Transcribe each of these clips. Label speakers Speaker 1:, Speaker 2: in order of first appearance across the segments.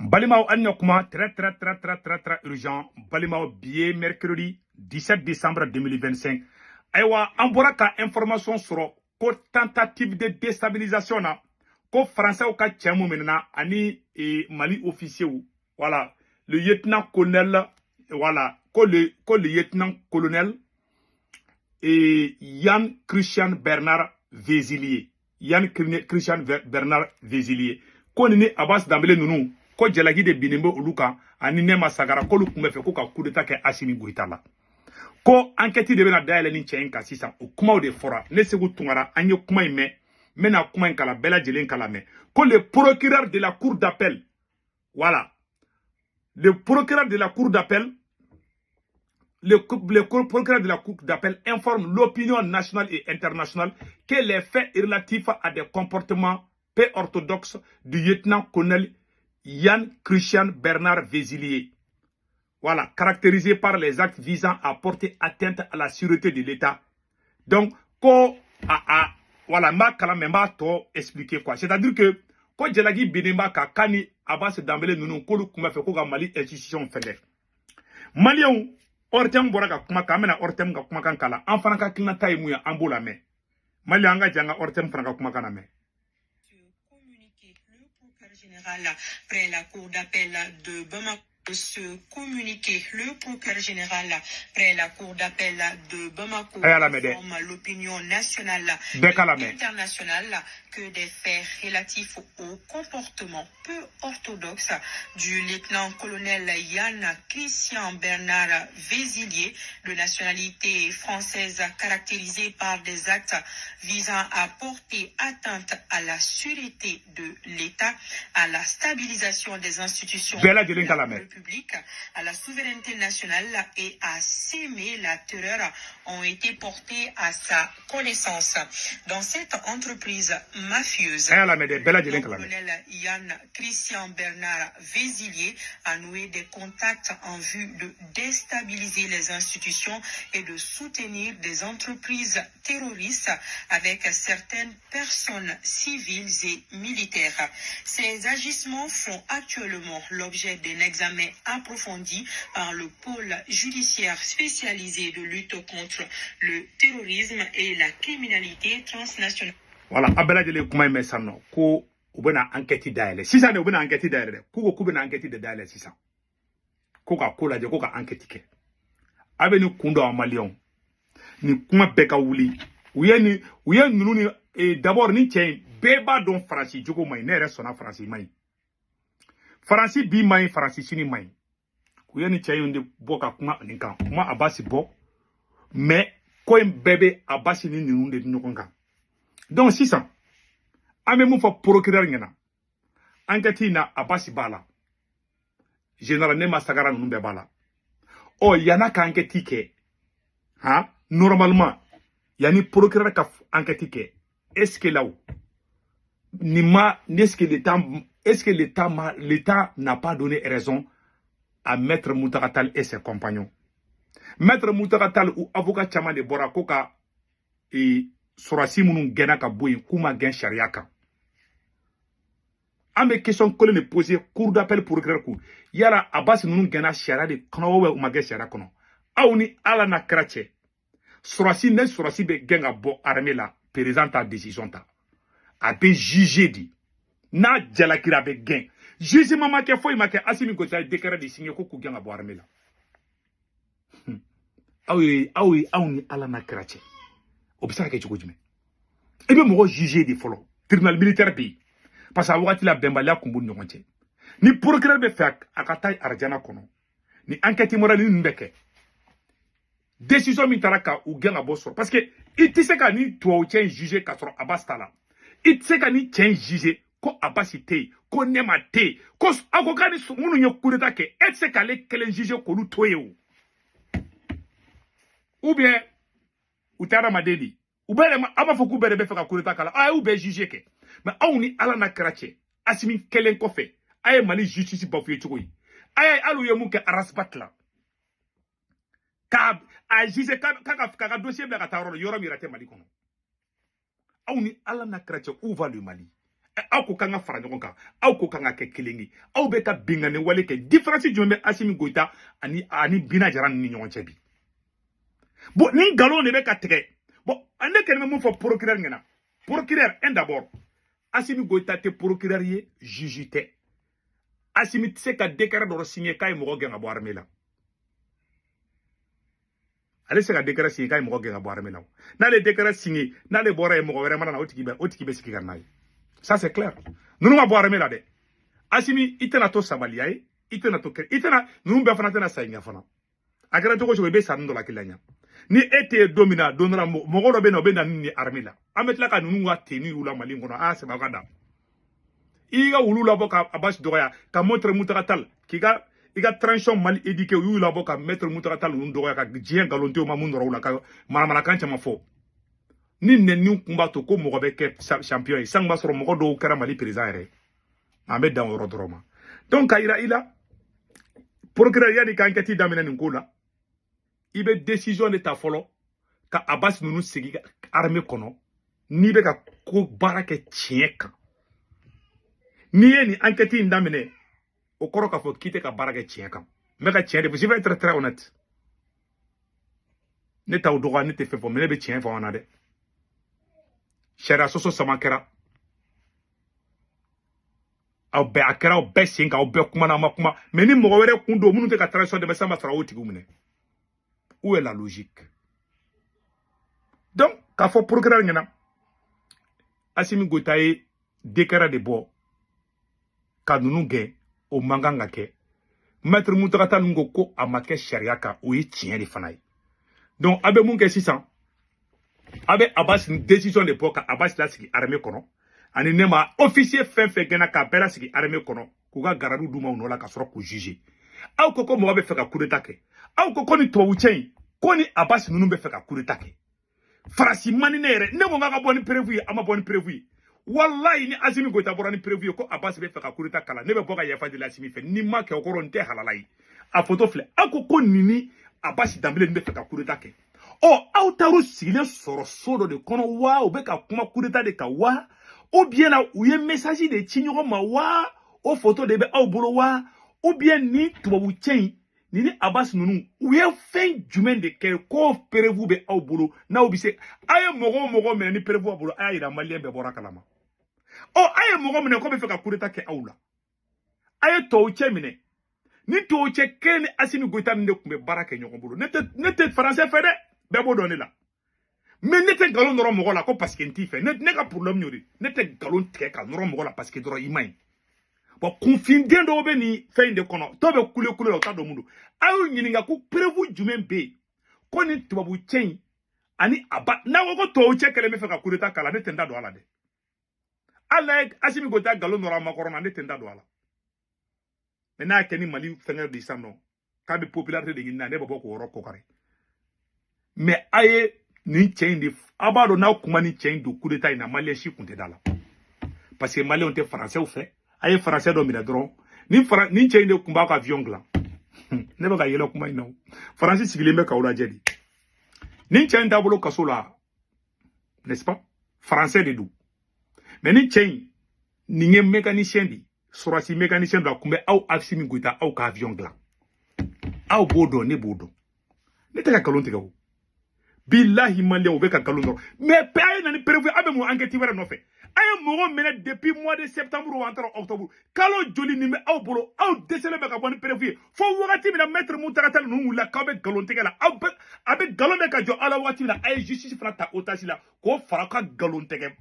Speaker 1: Balimao Anyokuma, très urgent. Balimao billet mercredi 17 décembre 2025. Aïwa, Amboraka information sur ko tentative de déstabilisation na ko français au ka tchamo menena ani Mali officier ou voilà le lieutenant colonel voilà ko le lieutenant colonel Yann Christian Bernard Vézilier Christian Bernard Vézilier ko ni Abbas Dambélé nunu ko jalagi de binembo uluka ani nema sagara ko lu kumbe fe ko ka coup d'état ke Assimi Goïta la ko enquête de bena daele ni cien ka sisan o kuma de fora ne segu tungara anye kuma ime mena kuma en kala bela jelen kala me ko le procureur de la cour d'appel voilà le procureur de la cour d'appel procureur de la cour d'appel informe l'opinion nationale et internationale que les faits relatifs à des comportements peu orthodoxes du lieutenant-colonel Yann Christian Bernard Vézilier, voilà, caractérisé par les actes visant à porter atteinte à la sûreté de l'État. Donc, voilà, ma kalamemba to expliquer quoi. C'est-à-dire que, quand Djelagi Benema ka kani Abbas Dambélé nous kolu kuma fe ko ga Mali institution fede. Malion, ortem boraka kuma ka mena ortem ga kuma kan kala. Enfana ka kilna tay muya ambola me. Mali anga janga ortem fana ka kuma kana me.
Speaker 2: Le procureur général près la cour d'appel de Bamako. Se communiquer, le procureur général près la cour d'appel de Bamako informe l'opinion nationale et internationale que des faits relatifs au comportement peu orthodoxe du lieutenant-colonel Yann Christian Bernard Vézilier, de nationalité française, caractérisé par des actes visant à porter atteinte à la sûreté de l'État, à la stabilisation des institutions publiques, à la souveraineté nationale et à s'aimer la terreur ont été portés à sa connaissance. Dans cette entreprise mafieuse, le colonel Yann Christian Bernard Vézilier a noué des contacts en vue de déstabiliser les institutions et de soutenir des entreprises terroristes avec certaines personnes civiles et militaires. Ces agissements font actuellement l'objet d'un examen approfondi par le pôle judiciaire spécialisé de lutte contre le terrorisme et la criminalité transnationale.
Speaker 1: Voilà, abela jele kuma me sanno ko ubena enquête daele. Si ça ne ubena enquête daele, ko ubena enquête de daele si ça. Ko ka ko la je ko ka enquête ke. Abe ni kundo a Malion. Ni kuma beka wuli. Uyeni nunu ni d'abord ni tien beba don Franci jogo mai ne resona Franci mai. Franci bi mai Franci sini mai. Uyeni tien yonde boka kuma ninka. Kuma abasi bo. Mais ko bébé abasi ni nunu de nyokonga. Donc, si ça, a même fait procureur n'yana, enquête na abasi bala, général Nema Sagara n'umbe bala. Oh, y'ana ka enquête ke, hein, normalement, y'ani procureur ka enquête ke, est-ce que là, est-ce que l'État n'a pas donné raison à Maître Moutakatal et ses compagnons? Maître Moutakatal ou avocat Chama de Borakoka et Sorasi munu gena ka boy kuma gen sharia kan. Ambe question que le poser cour d'appel pour procureur coup. Yala Abbas munu gena sharia de kono we uma gen sharia kono. Awni ala na krache. Sorasi be genga bo armée la présente à décision ta. A be jugé di. Na jalakira be gen. Juge mama ke foi ma ke Assimi Goïta décret de signer ko ku genga bo armée la. Awni ala na krache. Observe que tu connais. Et bien, moi, juger des follow. Tribunal militaire pays. Parce que wakati la bembalia kumbu nyonche. Ni procureur be fait akatai arjana kono. Ni enquête morale ni mbeke. Décision mitaraka ou gen abosor. Parce que il te sait ni toi ou tien juger katro abastala. Il te sait ni tien juger ko abasite, ko nemate, ko agokani munu nyokureta ke et se kale kelen juger ko lu toye ou bien ou tara madeli ou bien ama foku bere be feka kureta kala ou bien juger ke mais awni ala na krache Assimi kelen ko fe ay Mali justice bafuye chukoyi ay alu yemu ke arasbatla ka a juger ka dossier be ka taro yoro mi rate Mali kono awni ala na krache où va le Mali aw ko kan ka fara ɲɔgɔn kan aw ko kan ka kɛ kelen ye aw bɛ ka bingani wale kɛ différence jumɛn bɛ Assimi Goïta ani Bina Jara ni ɲɔgɔn cɛ bi bon ni nkalon de bɛ ka tigɛ bon ne kɛlen bɛ mun fɔ procureur ɲɛna procureur un d'abord Assimi Goïta tɛ procureur ye juge tɛ Assimi tɛ se ka décret dɔ signer k'a ye mɔgɔ gɛn ka bɔ armée la ale se ka décret signer k'a ye mɔgɔ gɛn ka bɔ armée la n'ale décret signer n'ale bɔra ye mɔgɔ wɛrɛ mana na o tigi bɛ sigi ka n'a ye ça c'est clair ninnu ma bɔ armée la dɛ Assimi i tɛna to sabaliya ye i tɛna to kɛ i tɛna ninnu bɛɛ fana tɛna sa i ɲɛ fana a kɛra cogo o cogo i bɛ sa ninnu dɔ la k'i la ɲɛ ni e tɛ don min na don dɔ la mɔgɔ dɔ bɛ na o bɛ na ni armée la an bɛ tila ka ninnu ka tenue y'u la Mali in kɔnɔ a sɛbɛ ka da i ka wulu labɔ ka Abass dɔgɔya ka Maître Muntaka Tall i ka transition mal éduqué u y'u labɔ ka Maître Muntaka Tall ninnu dɔgɔya ka diɲɛ nkalontigiw ma mun nɔrɔ u la ka manamanakan caman fɔ ni nɛniw kun b'a to ko mɔgɔ bɛ kɛ champion ye san b'a sɔrɔ mɔgɔ dɔw kɛra Mali président yɛrɛ an bɛ dan o yɔrɔ dɔrɔn ma donc ka yira i la procureur yanni ka enquête daminɛ nin ko la i bɛ décision de ta fɔlɔ ka Abass ninnu sigi armée kɔnɔ n'i bɛ ka ko baara kɛ tiɲɛ kan n'i ye nin enquête in daminɛ o kɔrɔ k'a fɔ k'i tɛ ka baara kɛ tiɲɛ kan n bɛ ka tiɲɛ de fɔ je vais être très honnête ne t'aw dɔgɔya ne tɛ fɛn fɔ mais ne bɛ tiɲɛ fɔ an na dɛ sariya sɔsɔ sama kɛra aw bɛɛ a kɛra aw bɛɛ sen kan aw bɛɛ kuma na ma kuma mais ni mɔgɔ wɛrɛ kun don minnu tɛ ka transition dɛmɛ sisan ma sara o tigiw minɛ où est la logique donc k'a fɔ procureur ɲɛna Assimi Goïta ye décret de bɔ ka ninnu gɛn o man kan ka kɛ Maître Muntaka Tall ninnu ko a ma kɛ sariya kan o ye tiɲɛ de fana ye donc a bɛ mun kɛ sisan a bɛ Abass décision de bɔ ka Abass lasigi armée kɔnɔ ani ne ma officier fɛn fɛn gɛnna k'a bɛɛ lasigi armée kɔnɔ k'u ka garadu d'u ma o nɔ la ka sɔrɔ k'u juger aw ko mɔgɔ bɛ fɛ ka coup d'état kɛ aw ko ni tubabu cɛ in ko ni Abass ninnu bɛ fɛ ka coup d'état kɛ farasi mani ne yɛrɛ ne ko k'a ka bɔ ni prévu ye a ma bɔ ni prévu ye wallahi ni Assimi Goïta bɔra ni prévu ye ko Abass bɛ fɛ ka coup d'état kalan ne bɛ bɔ ka yafa deli Assimi fɛ ni ma kɛ o kɔrɔ n tɛ halala ye a photo filɛ aw ko nin ni Abass Dembélé nin bɛ fɛ ka coup d'état kɛ aw taar'u sigilen sɔrɔ so dɔ de kɔnɔ wa u bɛ ka kuma coup d'état de kan wa ou bien u ye message de ci ɲɔgɔn ma wa o photo de bɛ aw bolo wa ou bien ni tubabu cɛ in ni Abass ninnu u ye fɛn jumɛn de kɛ ko prévu bɛ aw bolo n'aw bɛ se a ye mɔgɔ o mɔgɔ minɛ ni prévu b'a bolo a y'a yira maliyɛn bɛɛ bɔra kalama a ye mɔgɔ minɛ ko bɛ fɛ ka coup d'état kɛ aw la a ye tubabu cɛ minɛ ni tubabu cɛ kelen ni Assimi Goïta nin de tun bɛ baara kɛ ɲɔgɔn bolo ne tɛ français fɛ dɛ bɛɛ b'o dɔn ne la mais ne tɛ nkalon nɔrɔ mɔgɔ la ko parce que n t'i fɛ ne ka problème y'o de ne tɛ nkalon tigɛ ka nɔrɔ mɔgɔ la parce que dɔrɔn i man ɲi bon kunfinden dɔw bɛ nin fɛn in de kɔnɔ dɔw bɛ kule la o t'a dɔn mun don a y'u ɲininka ko prévu jumɛn bɛ yen ko ni tubabu cɛ in ani n'a ko ko tubabu cɛ kɛlen bɛ fɛ ka coup d'état kalan ne tɛ n da don a la dɛ hali n'a ye Assimi Goïta nkalon nɔrɔ a makɔrɔ na ne tɛ n da don a la mais n'a kɛ ni Mali fɛngɛ de sisan nɔ k'a bɛ popularité de ɲini na ne bɛ bɔ k'o yɔrɔ kɔkari mais a ye nin cɛ in de a b'a dɔn n'aw kuma ni cɛ in don coup d'état in na maliyɛn si kun tɛ da la parce que maliyɛnw tɛ français fɛ a ye français dɔ minɛ dɔrɔn nin cɛ in de kun b'a ka avion dilan ne bɛ ka yɛlɛ kuma in na faransi sigilen bɛ k'aw lajɛ de nin cɛ in t'a bolo kaso la n'est-ce pas français de don mais nin cɛ in nin ye mécanicien de sɔrɔsi mécanicien dɔ a kun bɛ aw Assimi Goïta aw ka avion dilan aw b'o dɔn ne b'o dɔn ne tɛ ka nkalon tigɛ o billahi maliyɛnw u bɛ ka nkalon dɔrɔn mais a ye na ni prévu a bɛ mun enquête wɛrɛ nɔfɛ a ye mɔgɔ minɛ depuis mois de septembre ou entre octobre kalo joli nin bɛ aw bolo aw dɛsɛlen bɛ ka bɔ ni prévu ye fo wagati min na Maître Muntaka Tall ninnu wulila k'aw bɛ nkalon tigɛ la a bɛ nkalon bɛ ka jɔ aw la wagati min na a ye justice fana ta otage la k'o fara ka nkalon tigɛ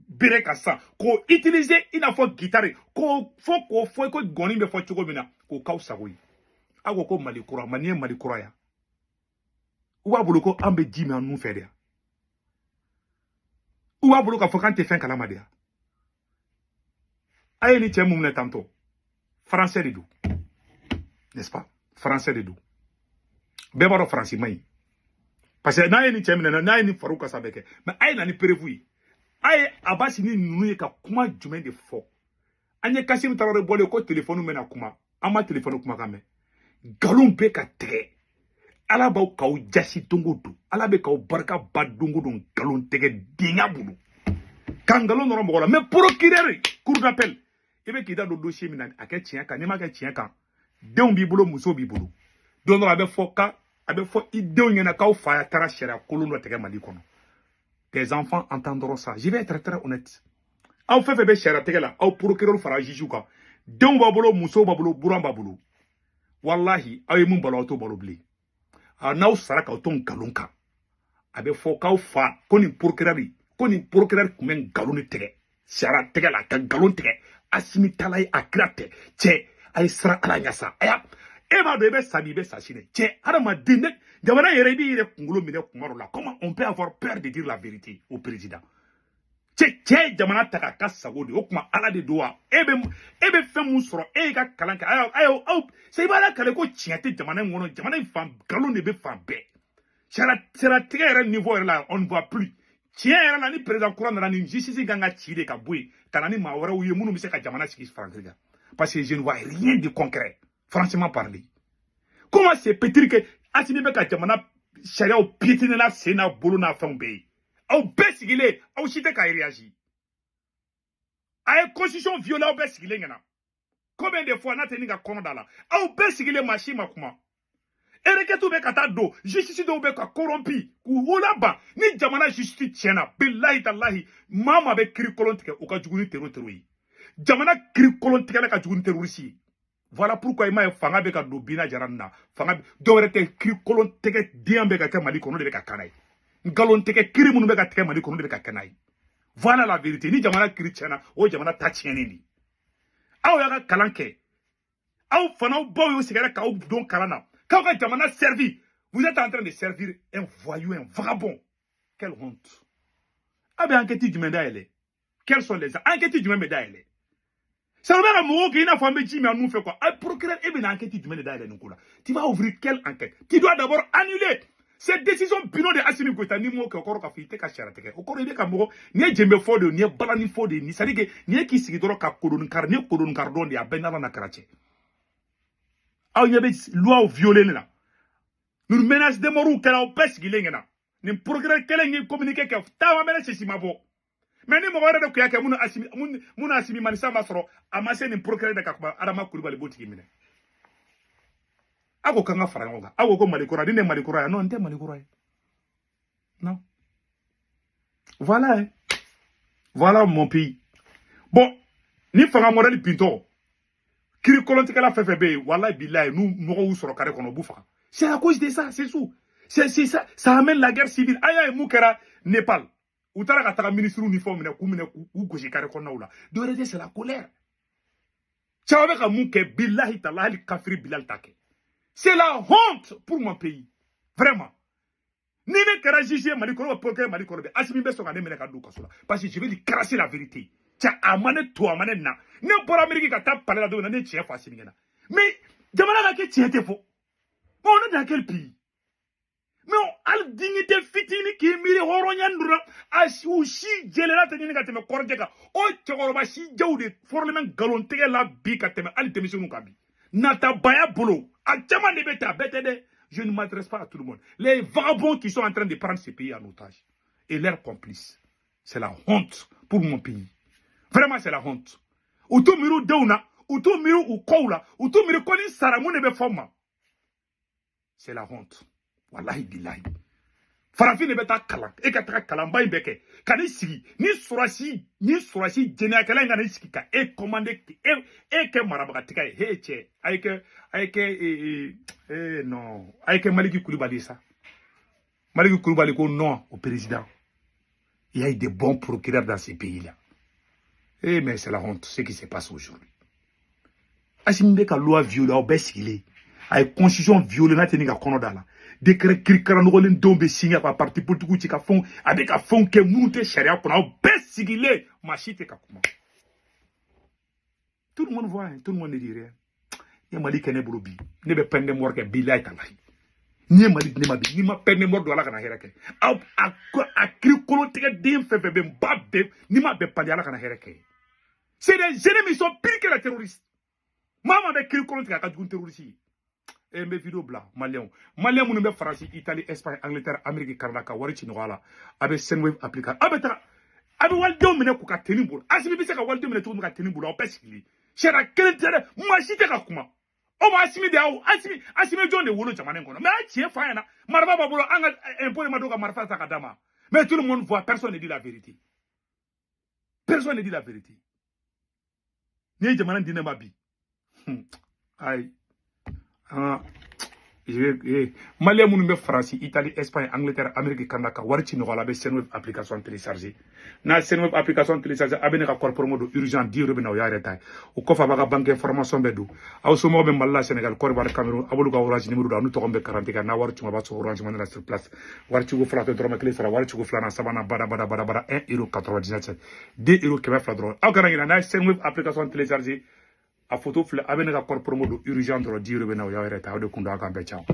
Speaker 1: bere kan sisan k'o utiliser i n'a fɔ guitare k'o fɔ ko gɔni bɛ fɔ cogo min na k'o k'aw sago ye aw ko Mali kura Mali ye Mali kura yan u b'a bolo ko an bɛ ji min an nun fɛ de yan u b'a bolo k'a fɔ k'an tɛ fɛn kalama de yan a ye ni cɛ mun minɛ tantɔ français de don n'est-ce pas français de don bɛɛ b'a dɔn faransi man ɲi parce que n'a ye ni cɛ minɛ n'a ye ni faru kasa bɛ kɛ mais a ye na ni prévu ye a ye Abass ni ninnu ye ka kuma jumɛn de fɔ an ye Kassim Tarawele bɔlen ko téléphone bɛna kuma an ma téléphone kumakan mɛn nkalon bɛ ka tigɛ ala b'aw k'aw jasi don o don ala bɛ k'aw barika ba don o don nkalon tigɛ denya bolo Kangalo n'aura pas mais procureur, cour d'appel. Et bien, qui dans le dossier, à quel tien, quand il m'a tien, quand. D'un bibolo, mousso bibolo. Donc, on avait faux cas, avait faux idée, il y en a qu'au fa, tara, chera, colon, de tega, malikono. Tes enfants entendront ça. Je vais être très honnête. Au fait, bébé, chera, tega là, au procureur, fara, jijouka. D'un babolo, mousso, babolo, bouran, babolo. Wallahi, aïe, mon balo, auto, balo, blé. A n'aw sara ka ton galon kan a bɛ fɔ k'aw fa ko nin procureur kun bɛ nkalon de tigɛ sara tigɛ la ka nkalon tigɛ Asimi tala ye a kira tɛ cɛ a ye sara ala ɲa sa aya e b'a dɔn i bɛ sa bi i bɛ sa sini cɛ hadamaden ne jamana yɛrɛ i b'i yɛrɛ kunkolo minɛ kuma dɔ la comment on peut avoir peur de dire la vérité au président cɛ jamana ta k'a ka sago de o kuma ala de don wa e bɛ fɛn mun sɔrɔ e y'i ka kalan kɛ aw c'est i b'a la kale ko tiɲɛ tɛ jamana in kɔnɔ jamana in fan nkalon de bɛ fan bɛɛ saratigɛ yɛrɛ niveau yɛrɛ la on ne voit plus tiɲɛ yɛrɛ la ni président kura nana ni justice kan ka ci de ka bɔ yen ka na ni maa wɛrɛw ye minnu bɛ se ka jamana sigi faransɛ kan parce que je ne vois rien de concret franchement parler comment c'est peut-être que Asimi bɛ ka jamana sariyaw piétiner n'a sen n'a bolo n'a fɛnw bɛɛ ye aw bɛɛ sigilen aw si tɛ ka réagir a ye constitution violé aw bɛɛ sigilen ɲɛna combien de fois n'a tɛ ni ka kɔnɔ da la aw bɛɛ sigilen maa si ma kuma ereketu bɛ ka taa don justice dɔw bɛ ka corrompi k'u laban ni jamana justice tiɲɛna bilahi talahi maa maa bɛ kiiri kolon tigɛ u ka jugu ni terroriste ye jamana kiiri kolon tigɛla ka jugu ni terroriste ye voilà pourquoi i m'a ye fanga bɛ ka don Bina Jara nin na fanga dɔwɛrɛ tɛ kiiri kolon tigɛ den bɛ ka kɛ Mali kɔnɔ de bɛ ka kɛ n'a ye nkalon tigɛ kiiri minnu bɛ ka tigɛ Mali kɔnɔ de bɛ ka kɛ n'a ye voilà la vérité ni jamana kiiri tiɲɛna o jamana ta tiɲɛnen de aw y'a ka kalan kɛ aw fana baw y'o sigɛrɛ k'aw don kalan na k'aw ka jamana servi vous êtes en train de servir un voyou un vagabond quelle honte a bɛ enquête jumɛn dayɛlɛ quelles sont les enquêtes jumɛn bɛ dayɛlɛ ça veut dire que mɔgɔw k'i n'a fɔ an bɛ ji min an n'u fɛ quoi a procureur e bɛna enquête jumɛn de dayɛlɛ nin ko la tu vas ouvrir quelle enquête tu dois d'abord annuler cette décision bidon de Assimi Goïta ni m'o kɛ o kɔrɔ k'a fɔ i tɛ ka sariya tigɛ o kɔrɔ i bɛ ka mɔgɔ nin ye jɛnbɛ fɔ de ye nin ye balani fɔ de ye c'est à dire que nin ye k'i sigi dɔrɔn ka koloninkari nin ye koloninkari dɔn de ye a bɛɛ n'ala na kɛra cɛ aw ɲɛ bɛ loi violé ne la nin menace de mort kɛra aw bɛɛ sigilen ɲɛna nin procureur kelen ye communiqué kɛ taama bɛ ne sisi ma bɔ mais ni mɔgɔ wɛrɛ de tun y'a kɛ mun Assimi Manisa ma sɔrɔ a ma se nin procureur de ka kuma Adama Kulibali b'o tigi minɛ a ko k'an ka fara ɲɔgɔn kan a ko Mali kura ni ne Mali kura ye non n tɛ Mali kura ye non voilà voilà mon pays bon ni fanga modèle bintɔ kiiri kolontigɛla fɛn fɛn bɛ yen wallahi billahi n'u mɔgɔw y'u sɔrɔ carré kɔnɔ u b'u faga c'est à cause de ça c'est tout c'est ça ça amène la guerre civile a y'a ye mun kɛra Népal u taara ka taga ministre ni fɛnw minɛ k'u gosi carré kɔnɔnaw la dɔwɛrɛ tɛ c'est la colère caman bɛ ka mun kɛ billahi talahi hali kafiri Bilal t'a kɛ c'est la honte pour mon pays vraiment ni ne kɛra juge Mali kɔnɔ procureur Mali kɔnɔ bɛ Assimi bɛ sɔn ka ne minɛ ka don kaso la parce que je vais lui crasser la vérité cɛ a ma ne to a ma ne na ne bɔra Amérique ka taa palais la don min na ne tiɲɛ fɔ Assimi ɲɛna mais jamana ka kɛ tiɲɛ tɛ fɔ mais on est dans quel pays mais hali dignité fitini k'i miiri hɔrɔnya nin donna u si jɛlenna tɛ ɲini ka tɛmɛ kɔrɔjɛ kan o cɛkɔrɔba si jaw de fɔrɔlen bɛ nkalontigɛ la bi ka tɛmɛ hali denmisɛnninw kan bi natabaya bolo a caman de bɛ ten a bɛɛ tɛ dɛ je ne m'adresse pas à tout le monde les vagabonds qui sont en train de prendre ce pays en otage et leurs complices c'est la honte pour mon pays vraiment c'est la honte u t'u miiri u denw na u t'u miiri u kɔw la u t'u miiri ko ni sara mun de bɛ fɔ ma c'est la honte wallahi billahi farafin de bɛ taa kalan e ka taga kalanba in bɛɛ kɛ ka n'i sigi ni surasi jɛnɛyakɛla in ka n'i sigi ka e commandé e kɛ marabagatigɛ ye he cɛ a ye kɛ non a ye kɛ Maliki Kulibali sa Maliki Kulibali ko non au président il y a eu de bons procureurs dans ces pays-là mais c'est la honte ce qui se passe aujourd'hui Assimi bɛ ka loi violée aw bɛɛ sigilen a ye constitution violée n'a tɛ ni ka kɔnɔ da la décret kirikara nɔgɔlen denw bɛ signé ka parti politique ci ka fɛnw a bɛ ka fɛnw kɛ minnu tɛ sariya kɔnɔ aw bɛɛ sigilen maa si tɛ ka kuma tout le monde voit hein, tout le monde ne dit rien ni Mali kɛ ne bolo bi ne bɛ peine de mort kɛ bilahi talahi ni ye Mali di ne ma bi ni ma peine de mort don Ala kana hɛrɛ kɛ aw a kiiri kolon tigɛ den fɛn fɛn bɛ n ba bɛɛ ni ma bɛɛ pali Ala kana hɛrɛ kɛ c'est des ennemis sont pires que les terroristes maa maa bɛ kiiri kolon tigɛ a ka jugu ni terroriste ye e n bɛ vidéo bila maliyɛnw minnu bɛ Faransi Italie Espagne Angleterre Amérique Canada ka wari ci ɲɔgɔn la a bɛ Sendwave application a bɛ taga Abi waldenw minɛ k'u ka tenue bolo Asimi bɛ se ka waldenw minɛ cogo min ka tenue bolo aw bɛɛ sigilen sariya kelen tɛ dɛ maa si tɛ ka kuma o ma Asimi de y'aw Asimi jɔn de wolo jamana in kɔnɔ mais a tiɲɛ f'a ɲɛna marifa b'a bolo an ka impôt de ma don ka marifa ta ka d'a ma mais tout le monde voit personne ne dit la vérité personne ne dit la vérité n'i ye jamana di ne ma bi ayi Malien minnu bɛ France, Italie, Espagne, Angleterre, Amérique, Canada, wari ci nɔgɔya la a bɛ Senweb application télécharger. N'a Senweb application télécharger a bɛ ne ka kɔrɔpɔrɔmo don urgent 10 € bɛ na o y'a yɛrɛ ta ye. O kɔfɛ a b'a ka banque information bɛɛ don. Aw somɔgɔw bɛ Mali la, Sénégal, Côte d'Ivoire, Cameroun, a b'olu ka orange numéro don, a n'u tɔgɔ bɛ garanti kan. N'a wari tun b'a sɔrɔ orange money la sur place. Wari ciko fila tɛ dɔrɔmɛ kelen sara, wari ciko filanan sabanan bada 1,97 €, 2 € 200 dɔrɔn. Aw kana ɲinɛ n'a ye Senweb application télécharger a photo filɛ a bɛ ne ka kɔrɔpɔrɔmo don urgent dɔrɔn 10 € bɛ na o y'a yɛrɛ ta o de kun don a kan bɛɛ can.